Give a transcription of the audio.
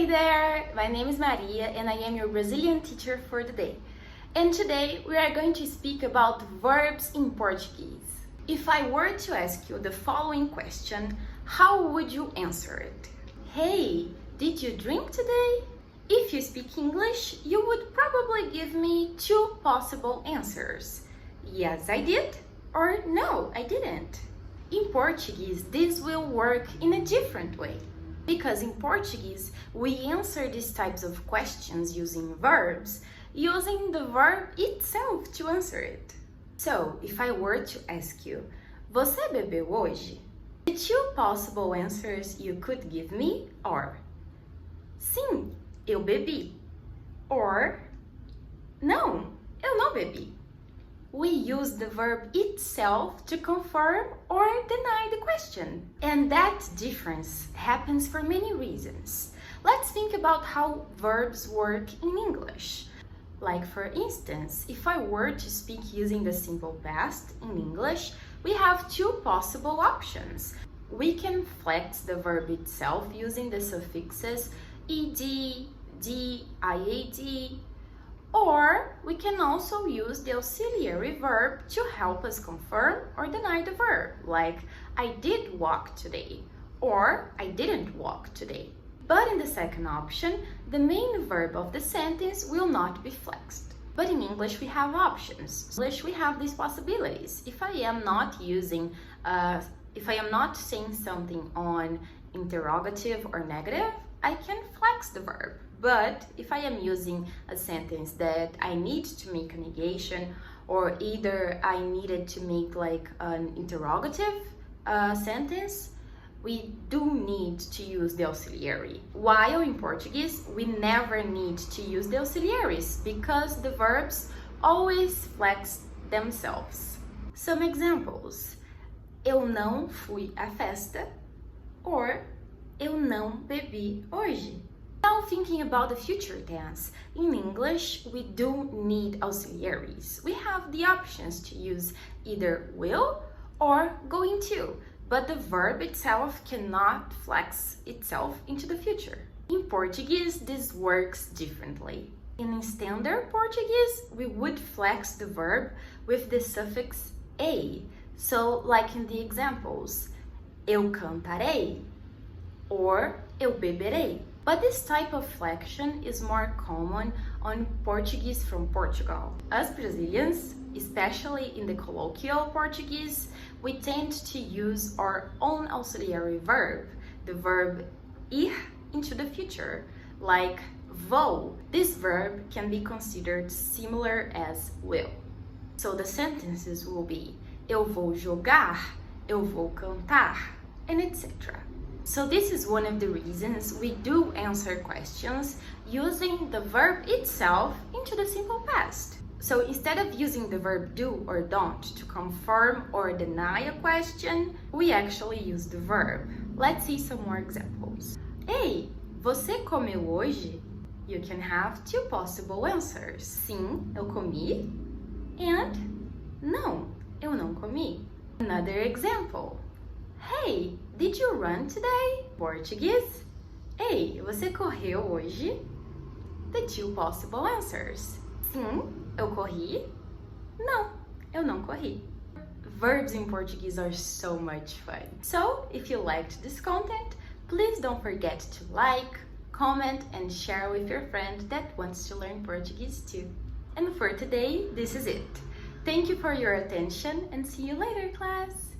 there! My name is Maria and I am your Brazilian teacher for the day. And today we are going to speak about verbs in Portuguese. If I were to ask you the following question, how would you answer it? Hey, did you drink today? If you speak English, you would probably give me two possible answers. Yes, I did, or no, I didn't. In Portuguese, this will work in a different way. Because in Portuguese, we answer these types of questions using verbs, using the verb itself to answer it. So, if I were to ask you, você bebeu hoje? The two possible answers you could give me are sim, eu bebi, or não, eu não bebi. We use the verb itself to confirm or deny the question. And that difference happens for many reasons. Let's think about how verbs work in English. Like for instance, if I were to speak using the simple past in English, we have two possible options. We can flex the verb itself using the suffixes ed, d, iad, or we can also use the auxiliary verb to help us confirm or deny the verb, like I did walk today or I didn't walk today. But in the second option, the main verb of the sentence will not be flexed. But in English we have options. In English we have these possibilities. If I am not saying something on interrogative or negative, I can flex the verb. But if I am using a sentence that I need to make a negation, or either I needed to make like an interrogative sentence, we do need to use the auxiliary. While in Portuguese, we never need to use the auxiliaries because the verbs always flex themselves. Some examples. Eu não fui à festa, or eu não bebi hoje. Now thinking about the future tense, in English we do need auxiliaries. We have the options to use either will or going to, but the verb itself cannot flex itself into the future. In Portuguese, this works differently. In standard Portuguese, we would flex the verb with the suffix a. So, like in the examples, eu cantarei or eu beberei. But this type of flexion is more common on Portuguese from Portugal. Us Brazilians, especially in the colloquial Portuguese, we tend to use our own auxiliary verb, the verb ir into the future, like vou. This verb can be considered similar as will. So the sentences will be eu vou jogar, eu vou cantar, and etc. So this is one of the reasons we do answer questions using the verb itself into the simple past. So instead of using the verb do or don't to confirm or deny a question, we actually use the verb. Let's see some more examples. Ei, você comeu hoje? You can have two possible answers. Sim, eu comi, and não, eu não comi. Another example. Hey, did you run today? Portuguese. Ei, você correu hoje? The two possible answers. Sim, eu corri. Não, eu não corri. Verbs in Portuguese are so much fun. So, if you liked this content, please don't forget to like, comment, and share with your friend that wants to learn Portuguese too. And for today, this is it. Thank you for your attention and see you later, class!